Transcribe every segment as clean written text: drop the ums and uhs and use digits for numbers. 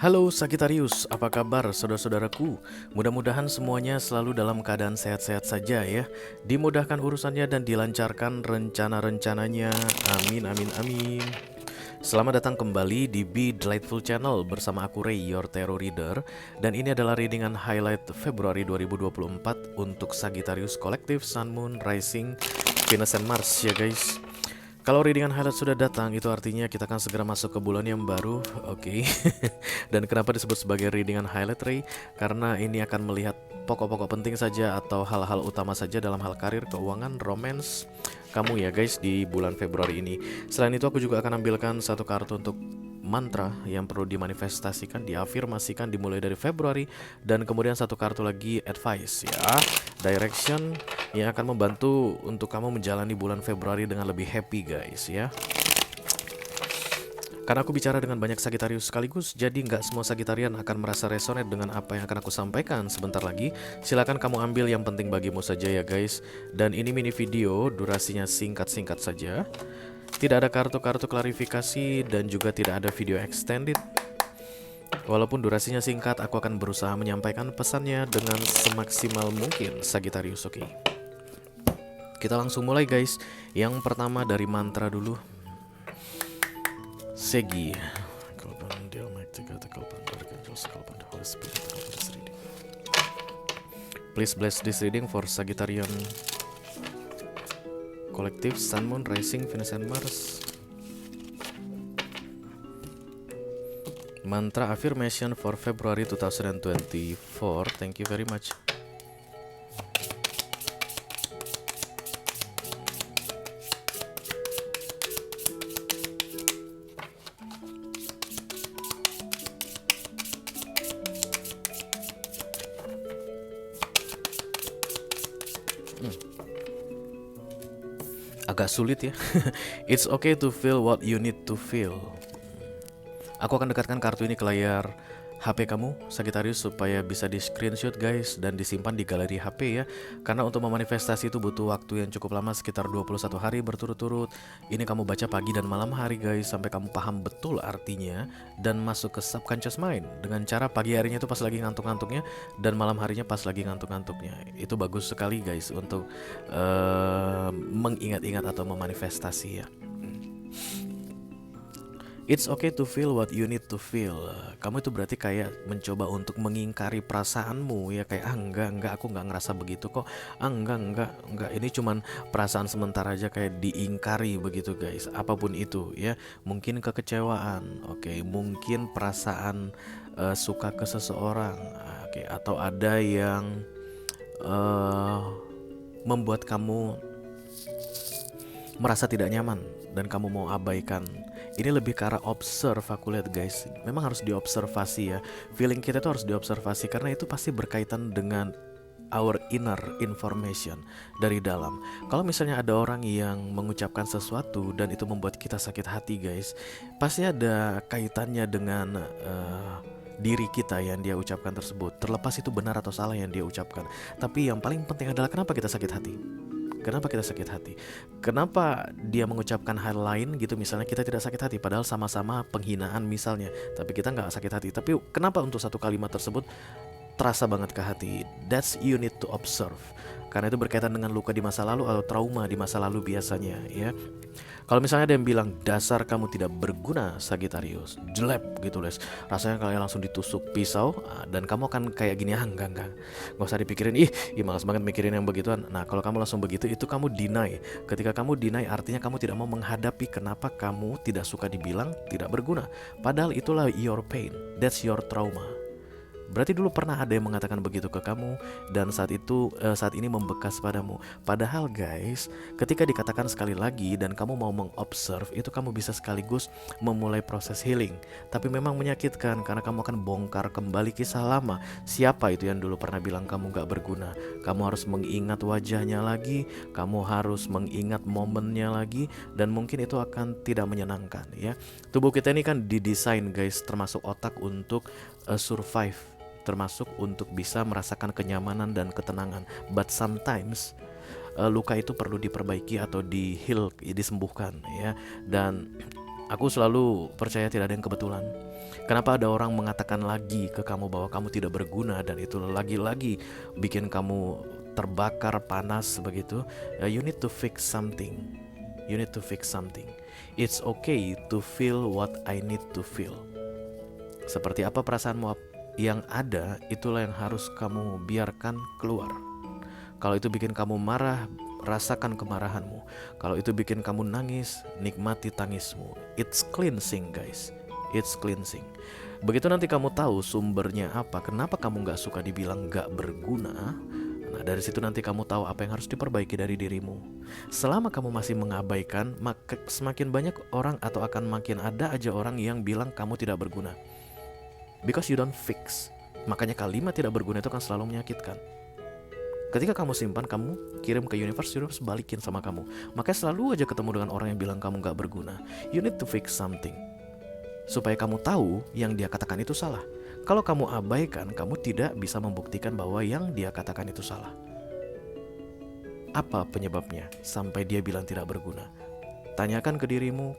Halo Sagittarius, apa kabar saudara-saudaraku? Mudah-mudahan semuanya selalu dalam keadaan sehat-sehat saja ya. Dimudahkan urusannya dan dilancarkan rencana-rencananya. Amin, amin, amin. Selamat datang kembali di Be Delightful Channel bersama aku Ray, your tarot reader. Dan ini adalah readingan highlight Februari 2024 untuk Sagittarius Collective, Sun, Moon, Rising, Venus, and Mars ya guys. Kalau readingan highlight sudah datang, itu artinya kita akan segera masuk ke bulan yang baru. Oke. Dan kenapa disebut sebagai readingan highlight, Ray? Karena ini akan melihat pokok-pokok penting saja atau hal-hal utama saja dalam hal karir, keuangan, romance kamu ya guys di bulan Februari ini. Selain itu aku juga akan ambilkan satu kartu untuk mantra yang perlu dimanifestasikan, diafirmasikan dimulai dari Februari. Dan kemudian satu kartu lagi advice ya, direction yang akan membantu untuk kamu menjalani bulan Februari dengan lebih happy guys ya. Karena aku bicara dengan banyak Sagittarius sekaligus, jadi nggak semua Sagittarian akan merasa resonate dengan apa yang akan aku sampaikan sebentar lagi. Silakan kamu ambil yang penting bagimu saja ya guys. Dan ini mini video, durasinya singkat-singkat saja. Tidak ada kartu-kartu klarifikasi dan juga tidak ada video extended. Walaupun durasinya singkat, aku akan berusaha menyampaikan pesannya dengan semaksimal mungkin Sagittarius, oke? Kita langsung mulai guys. Yang pertama dari mantra dulu. Segi. Please bless this reading for Sagittarian Collective, Sun, Moon, Rising, Venus, and Mars. Mantra affirmation for February 2024. Thank you very much. Agak sulit ya. It's okay to feel what you need to feel. Aku akan dekatkan kartu ini ke layar HP kamu Sagittarius supaya bisa di screenshot guys dan disimpan di galeri HP ya. Karena untuk memanifestasi itu butuh waktu yang cukup lama, sekitar 21 hari berturut-turut. Ini kamu baca pagi dan malam hari guys, sampai kamu paham betul artinya dan masuk ke subconscious mind. Dengan cara pagi harinya itu pas lagi ngantuk-ngantuknya dan malam harinya pas lagi ngantuk-ngantuknya. Itu bagus sekali guys untuk mengingat-ingat atau memanifestasi ya. It's okay to feel what you need to feel. Kamu itu berarti kayak mencoba untuk mengingkari perasaanmu ya, kayak enggak aku nggak ngerasa begitu kok. Enggak ini cuman perasaan sementara aja, kayak diingkari begitu guys. Apapun itu ya, mungkin kekecewaan, oke, mungkin perasaan suka ke seseorang, oke, atau ada yang membuat kamu merasa tidak nyaman dan kamu mau abaikan. Ini lebih ke arah observe, aku lihat guys. Memang harus diobservasi ya. Feeling kita itu harus diobservasi karena itu pasti berkaitan dengan our inner information dari dalam. Kalau misalnya ada orang yang mengucapkan sesuatu dan itu membuat kita sakit hati guys, pasti ada kaitannya dengan diri kita yang dia ucapkan tersebut. Terlepas itu benar atau salah yang dia ucapkan, tapi yang paling penting adalah kenapa kita sakit hati. Kenapa kita sakit hati? Kenapa dia mengucapkan hal lain gitu, misalnya kita tidak sakit hati padahal sama-sama penghinaan misalnya, tapi kita nggak sakit hati. Tapi kenapa untuk satu kalimat tersebut terasa banget ke hati? That's you need to observe. Karena itu berkaitan dengan luka di masa lalu atau trauma di masa lalu biasanya ya. Kalau misalnya ada yang bilang dasar kamu tidak berguna Sagittarius, jelek gitu les, rasanya kalian langsung ditusuk pisau dan kamu akan kayak gini, enggak gak usah dipikirin, ih malas banget mikirin yang begituan. Nah kalau kamu langsung begitu, itu kamu deny. Ketika kamu deny artinya kamu tidak mau menghadapi kenapa kamu tidak suka dibilang tidak berguna. Padahal itulah your pain, that's your trauma. Berarti dulu pernah ada yang mengatakan begitu ke kamu, dan saat ini membekas padamu. Padahal guys, ketika dikatakan sekali lagi dan kamu mau mengobserve, itu kamu bisa sekaligus memulai proses healing. Tapi memang menyakitkan karena kamu akan bongkar kembali kisah lama. Siapa itu yang dulu pernah bilang kamu gak berguna? Kamu harus mengingat wajahnya lagi, kamu harus mengingat momennya lagi, dan mungkin itu akan tidak menyenangkan ya. Tubuh kita ini kan didesain guys, termasuk otak, untuk survive, termasuk untuk bisa merasakan kenyamanan dan ketenangan. But sometimes luka itu perlu diperbaiki atau disembuhkan ya. Dan aku selalu percaya tidak ada yang kebetulan. Kenapa ada orang mengatakan lagi ke kamu bahwa kamu tidak berguna, dan itu lagi-lagi bikin kamu terbakar panas begitu? You need to fix something. You need to fix something. It's okay to feel what I need to feel. Seperti apa perasaanmu yang ada, itulah yang harus kamu biarkan keluar. Kalau itu bikin kamu marah, rasakan kemarahanmu. Kalau itu bikin kamu nangis, nikmati tangismu. It's cleansing guys, it's cleansing. Begitu nanti kamu tahu sumbernya apa, kenapa kamu gak suka dibilang gak berguna, nah dari situ nanti kamu tahu apa yang harus diperbaiki dari dirimu. Selama kamu masih mengabaikan, maka semakin banyak orang atau akan makin ada aja orang yang bilang kamu tidak berguna. Because you don't fix. Makanya kalimat tidak berguna itu kan selalu menyakitkan. Ketika kamu simpan, kamu kirim ke universe balikin sama kamu. Makanya selalu aja ketemu dengan orang yang bilang kamu gak berguna. You need to fix something, supaya kamu tahu yang dia katakan itu salah. Kalau kamu abaikan, kamu tidak bisa membuktikan bahwa yang dia katakan itu salah. Apa penyebabnya sampai dia bilang tidak berguna? Tanyakan ke dirimu,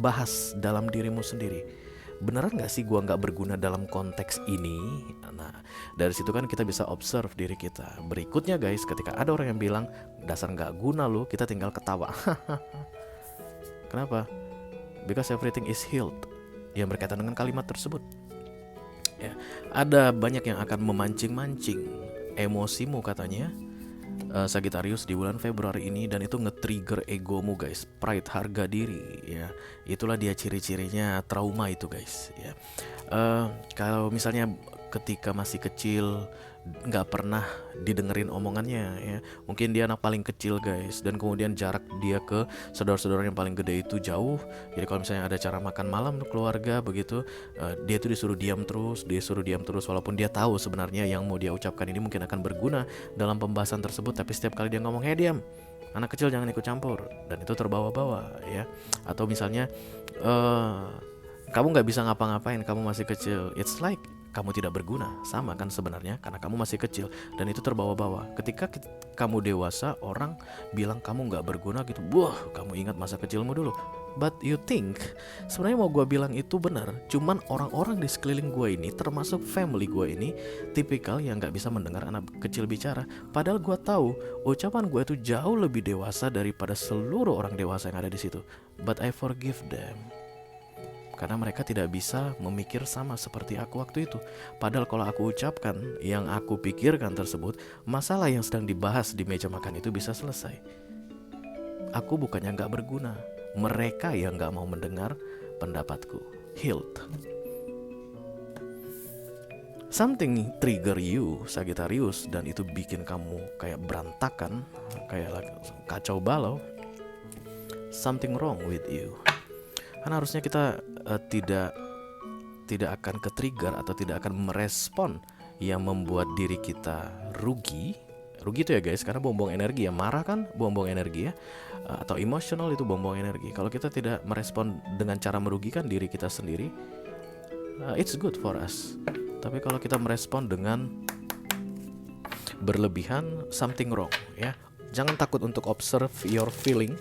bahas dalam dirimu sendiri. Beneran gak sih gua gak berguna dalam konteks ini? Nah, dari situ kan kita bisa observe diri kita. Berikutnya guys, ketika ada orang yang bilang dasar gak guna lu, kita tinggal ketawa. Kenapa? Because everything is healed. Yang berkaitan dengan kalimat tersebut ya. Ada banyak yang akan memancing-mancing emosimu katanya, Sagittarius, di bulan Februari ini, dan itu nge-trigger egomu guys, pride, harga diri ya. Itulah dia ciri-cirinya trauma itu guys ya. Kalau misalnya ketika masih kecil nggak pernah didengerin omongannya ya, mungkin dia anak paling kecil guys, dan kemudian jarak dia ke saudara-saudara yang paling gede itu jauh. Jadi kalau misalnya ada acara makan malam keluarga begitu, dia tuh disuruh diam terus, walaupun dia tahu sebenarnya yang mau dia ucapkan ini mungkin akan berguna dalam pembahasan tersebut, tapi setiap kali dia ngomong, "Hey diam, anak kecil jangan ikut campur," dan itu terbawa-bawa ya. Atau misalnya kamu nggak bisa ngapa-ngapain, kamu masih kecil. It's like kamu tidak berguna, sama kan sebenarnya, karena kamu masih kecil dan itu terbawa-bawa. Ketika kamu dewasa, orang bilang kamu gak berguna gitu, wah kamu ingat masa kecilmu dulu. But you think, sebenarnya mau gue bilang itu benar, cuman orang-orang di sekeliling gue ini, termasuk family gue ini, tipikal yang gak bisa mendengar anak kecil bicara. Padahal gue tahu ucapan gue itu jauh lebih dewasa daripada seluruh orang dewasa yang ada di situ. But I forgive them, karena mereka tidak bisa memikir sama seperti aku waktu itu. Padahal kalau aku ucapkan yang aku pikirkan tersebut, masalah yang sedang dibahas di meja makan itu bisa selesai. Aku bukannya gak berguna, mereka yang gak mau mendengar pendapatku. Healed. Something trigger you, Sagittarius, dan itu bikin kamu kayak berantakan, kayak kacau balau. Something wrong with you. Karena harusnya kita tidak akan ke-trigger atau tidak akan merespon yang membuat diri kita rugi. Rugi itu ya guys, karena buang-buang energi ya. Marah kan buang-buang energi ya, atau emotional itu buang-buang energi. Kalau kita tidak merespon dengan cara merugikan diri kita sendiri, it's good for us. Tapi kalau kita merespon dengan berlebihan, something wrong ya. Jangan takut untuk observe your feeling.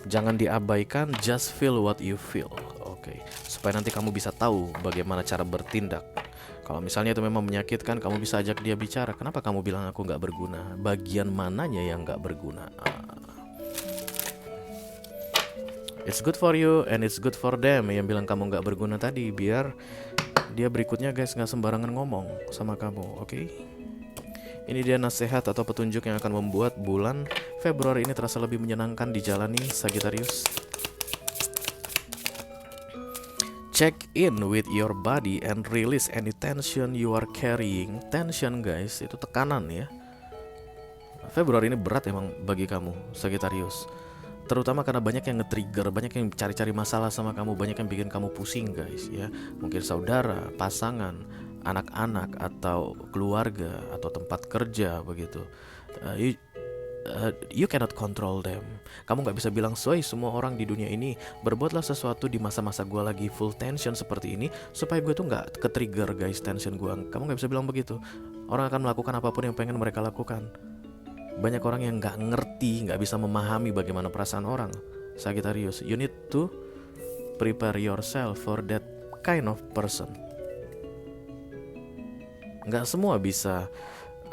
Jangan diabaikan, just feel what you feel. Oke, supaya nanti kamu bisa tahu bagaimana cara bertindak. Kalau misalnya itu memang menyakitkan, kamu bisa ajak dia bicara. Kenapa kamu bilang aku gak berguna? Bagian mananya yang gak berguna? It's good for you and it's good for them yang bilang kamu gak berguna tadi, biar dia berikutnya guys gak sembarangan ngomong sama kamu, oke? Ini dia nasihat atau petunjuk yang akan membuat bulan Februari ini terasa lebih menyenangkan dijalani, Sagittarius. Check in with your body and release any tension you are carrying. Tension guys, itu tekanan ya. Februari ini berat emang bagi kamu, Sagittarius. Terutama karena banyak yang nge-trigger, banyak yang cari-cari masalah sama kamu, banyak yang bikin kamu pusing guys ya. Mungkin saudara, pasangan, anak-anak, atau keluarga, atau tempat kerja begitu. You cannot control them. Kamu gak bisa bilang, "Soy, semua orang di dunia ini berbuatlah sesuatu di masa-masa gue lagi full tension seperti ini supaya gue tuh gak ke-trigger guys tension gue." Kamu gak bisa bilang begitu. Orang akan melakukan apapun yang pengen mereka lakukan. Banyak orang yang gak ngerti, gak bisa memahami bagaimana perasaan orang, Sagittarius. You need to prepare yourself for that kind of person. Gak semua bisa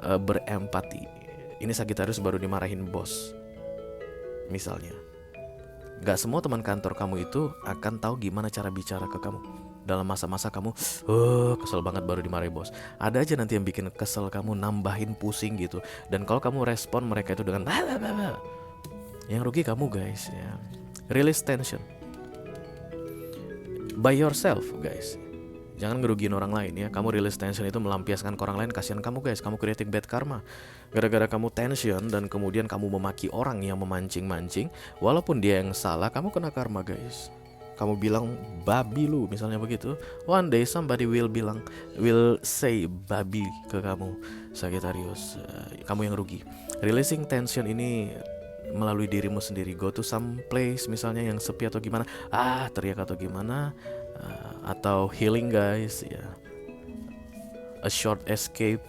berempati. Ini Sagittarius baru dimarahin bos misalnya. Gak semua teman kantor kamu itu akan tahu gimana cara bicara ke kamu dalam masa-masa kamu kesel banget baru dimarahin bos. Ada aja nanti yang bikin kesel kamu, nambahin pusing gitu. Dan kalau kamu respon mereka itu dengan yang rugi kamu guys ya. Release tension by yourself guys. Jangan ngerugiin orang lain ya. Kamu release tension itu melampiaskan ke orang lain. Kasihan kamu guys. Kamu creating bad karma. Gara-gara kamu tension dan kemudian kamu memaki orang yang memancing-mancing, walaupun dia yang salah, kamu kena karma guys. Kamu bilang babi lu misalnya begitu. One day somebody will say babi ke kamu, Sagittarius. Kamu yang rugi. Releasing tension ini melalui dirimu sendiri. Go to some place misalnya yang sepi atau gimana, teriak atau gimana, atau healing guys ya. A short escape.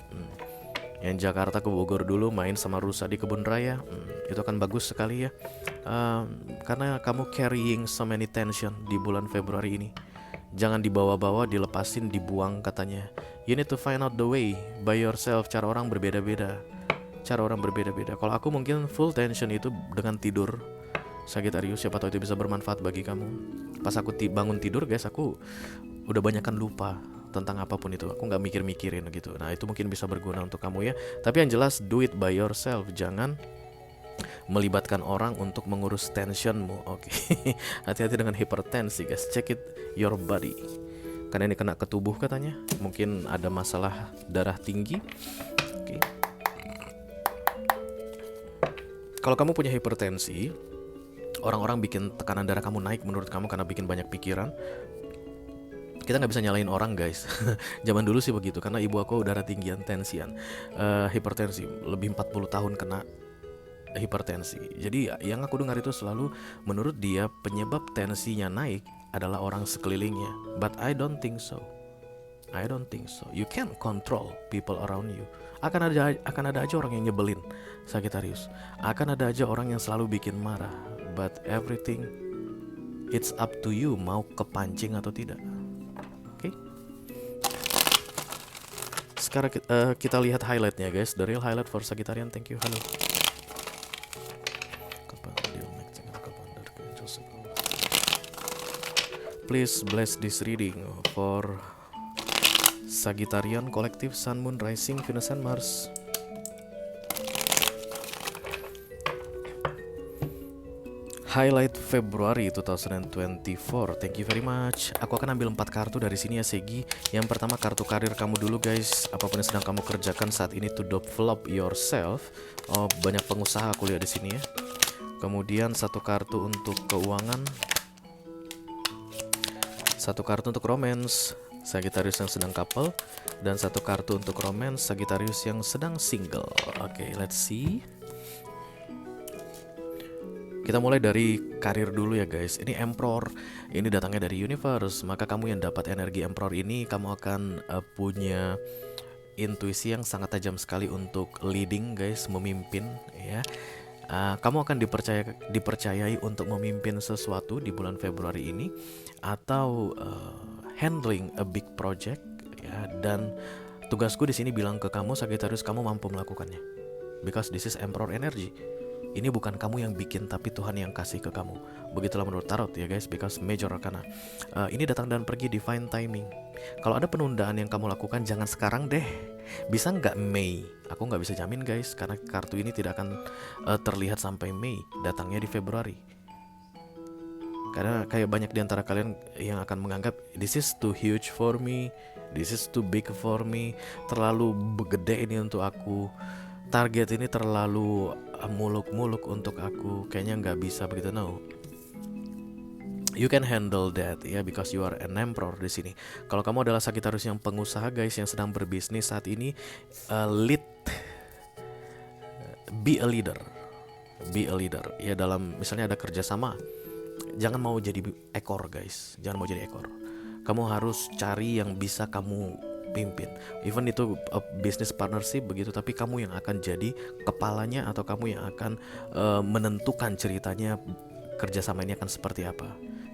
Yang Jakarta ke Bogor dulu, main sama rusa di kebun raya, itu akan bagus sekali ya. Karena kamu carrying so many tension di bulan Februari ini. Jangan dibawa-bawa, dilepasin, dibuang katanya. You need to find out the way by yourself. Cara orang berbeda-beda. Kalau aku mungkin full tension itu dengan tidur, Sagittarius. Siapa tahu itu bisa bermanfaat bagi kamu. Pas aku bangun tidur guys, aku udah banyakan lupa tentang apapun itu. Aku gak mikir-mikirin gitu. Nah itu mungkin bisa berguna untuk kamu ya. Tapi yang jelas do it by yourself. Jangan melibatkan orang untuk mengurus tensionmu. Oke. Hati-hati dengan hipertensi guys. Check it your body. Karena ini kena ke tubuh katanya. Mungkin ada masalah darah tinggi. Oke. Kalau kamu punya hipertensi, orang-orang bikin tekanan darah kamu naik menurut kamu karena bikin banyak pikiran. Kita nggak bisa nyalain orang guys. Zaman dulu sih begitu, karena ibu aku darah tinggian, tensian, hipertensi, lebih 40 tahun kena hipertensi. Jadi yang aku dengar itu selalu, menurut dia penyebab tensinya naik adalah orang sekelilingnya. But I don't think so. You can't control people around you. Akan ada aja orang yang nyebelin, Sagittarius. Akan ada aja orang yang selalu bikin marah. But everything it's up to you, mau kepancing atau tidak. Sekarang kita lihat highlightnya guys. The real highlight for Sagittarian. Thank you. Halo. Please bless this reading for Sagittarian Collective, Sun, Moon, Rising, Venus, and Mars. Highlight Februari 2024. Thank you very much. Aku akan ambil 4 kartu dari sini ya Segi. Yang pertama kartu karir kamu dulu guys. Apapun yang sedang kamu kerjakan saat ini to develop yourself. Oh, banyak pengusaha aku lihat di sini ya. Kemudian satu kartu untuk keuangan. Satu kartu untuk romance, Sagittarius yang sedang couple. Dan satu kartu untuk romance, Sagittarius yang sedang single. Oke, let's see. Kita mulai dari karir dulu ya guys. Ini Emperor, ini datangnya dari universe. Maka kamu yang dapat energi Emperor ini, kamu akan punya intuisi yang sangat tajam sekali untuk leading guys, memimpin ya. Kamu akan dipercayai untuk memimpin sesuatu di bulan Februari ini, atau handling a big project ya. Dan tugasku di sini bilang ke kamu Sagittarius, kamu mampu melakukannya. Because this is Emperor energy. Ini bukan kamu yang bikin, tapi Tuhan yang kasih ke kamu. Begitulah menurut Tarot ya guys, because major arcana. Ini datang dan pergi, divine timing. Kalau ada penundaan yang kamu lakukan, jangan sekarang deh. Bisa nggak Mei? Aku nggak bisa jamin guys, karena kartu ini tidak akan terlihat sampai Mei. Datangnya di Februari. Karena kayak banyak di antara kalian yang akan menganggap this is too huge for me, this is too big for me, terlalu gede ini untuk aku, target ini terlalu muluk-muluk untuk aku, kayaknya nggak bisa begitu. No, you can handle that ya, because you are an emperor di sini. Kalau kamu adalah Sagittarius yang pengusaha guys, yang sedang berbisnis saat ini, lead, be a leader ya. Dalam misalnya ada kerjasama, jangan mau jadi ekor guys, jangan mau jadi ekor. Kamu harus cari yang bisa kamu pimpin, even itu business partnership begitu, tapi kamu yang akan jadi kepalanya, atau kamu yang akan menentukan ceritanya kerjasama ini akan seperti apa.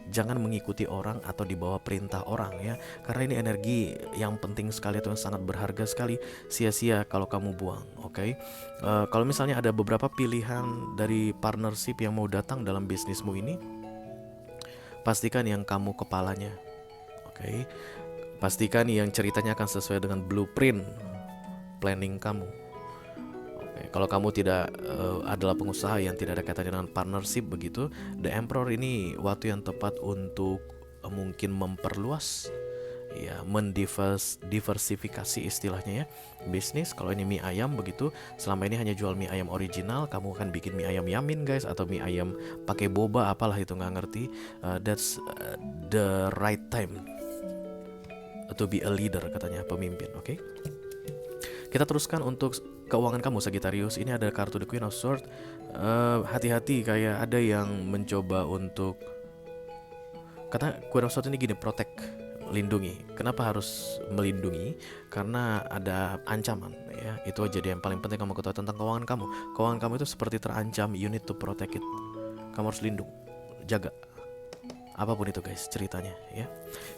Jangan mengikuti orang atau di bawah perintah orang ya, karena ini energi yang penting sekali atau yang sangat berharga sekali, sia-sia kalau kamu buang. Oke. Kalau misalnya ada beberapa pilihan dari partnership yang mau datang dalam bisnismu ini, pastikan yang kamu kepalanya. Oke. Pastikan yang ceritanya akan sesuai dengan blueprint planning kamu. Kalau kamu tidak adalah pengusaha yang tidak ada kaitannya dengan partnership begitu, The Emperor ini waktu yang tepat untuk mungkin memperluas ya, mendiversifikasi istilahnya ya, bisnis. Kalau ini mie ayam begitu, selama ini hanya jual mie ayam original, kamu akan bikin mie ayam yamin guys, atau mie ayam pakai boba apalah itu, nggak ngerti. That's the right time to be a leader katanya, pemimpin. Oke. Kita teruskan untuk keuangan kamu Sagittarius. Ini ada kartu The Queen of Swords. Hati-hati, kayak ada yang mencoba untuk, karena Queen of Swords ini gini, protect, lindungi. Kenapa harus melindungi? Karena ada ancaman ya. Itu aja yang paling penting kamu ketahui tentang keuangan kamu. Keuangan kamu itu seperti terancam, you need to protect it. Kamu harus lindung, jaga. Apapun itu guys ceritanya ya.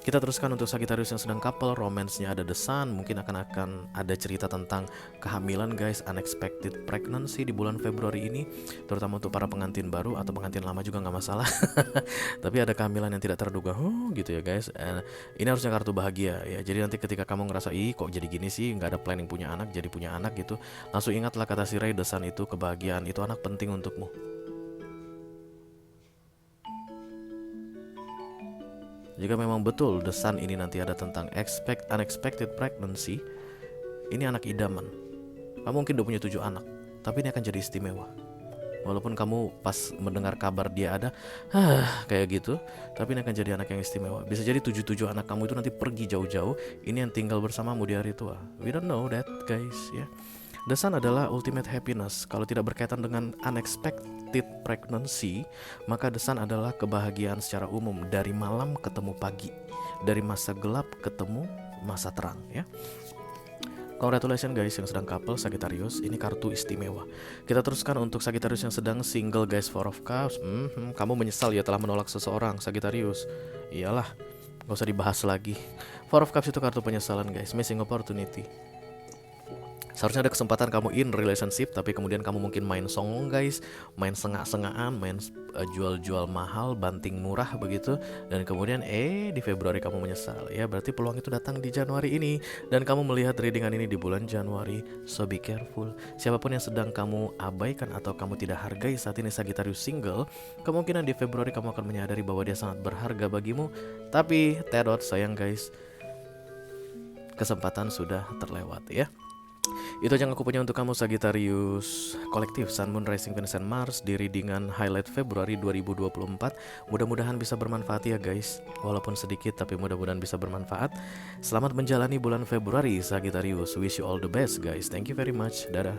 Kita teruskan untuk Sagittarius yang sedang couple, romance-nya ada The Sun. Mungkin akan ada cerita tentang kehamilan guys, unexpected pregnancy di bulan Februari ini, terutama untuk para pengantin baru atau pengantin lama juga nggak masalah. Tapi ada kehamilan yang tidak terduga gitu ya guys. Ini harusnya kartu bahagia ya. Jadi nanti ketika kamu ngerasa ih kok jadi gini sih, nggak ada planning punya anak, jadi punya anak gitu, langsung ingatlah kata si Ray, The Sun itu kebahagiaan, itu anak penting untukmu. Jika memang betul The Sun ini nanti ada tentang unexpected pregnancy, ini anak idaman. Kamu mungkin udah punya 7 anak, tapi ini akan jadi istimewa. Walaupun kamu pas mendengar kabar dia ada kayak gitu, tapi ini akan jadi anak yang istimewa. Bisa jadi 7 anak kamu itu nanti pergi jauh-jauh, ini yang tinggal bersamamu di hari tua. We don't know that guys ya. The Sun adalah ultimate happiness. Kalau tidak berkaitan dengan unexpected pregnancy, maka The Sun adalah kebahagiaan secara umum, dari malam ketemu pagi, dari masa gelap ketemu masa terang ya. Congratulations guys yang sedang couple Sagittarius, ini kartu istimewa. Kita teruskan untuk Sagittarius yang sedang single guys, Four of Cups. Kamu menyesal ya telah menolak seseorang Sagittarius. Iyalah, gak usah dibahas lagi. Four of Cups itu kartu penyesalan guys, missing opportunity. Seharusnya ada kesempatan kamu in relationship, tapi kemudian kamu mungkin main songong guys, main sengak-sengakan, main jual-jual mahal, banting murah begitu, dan kemudian di Februari kamu menyesal ya. Berarti peluang itu datang di Januari ini, dan kamu melihat readingan ini di bulan Januari. So be careful. Siapapun yang sedang kamu abaikan atau kamu tidak hargai saat ini Sagittarius single, kemungkinan di Februari kamu akan menyadari bahwa dia sangat berharga bagimu. Tapi tedot sayang guys, kesempatan sudah terlewat ya. Itu aja yang aku punya untuk kamu Sagittarius kolektif Sun, Moon, Rising, Venus, and Mars di readingan highlight Februari 2024. Mudah-mudahan bisa bermanfaat ya guys, walaupun sedikit tapi mudah-mudahan bisa bermanfaat. Selamat menjalani bulan Februari Sagittarius. Wish you all the best guys. Thank you very much. Dadah.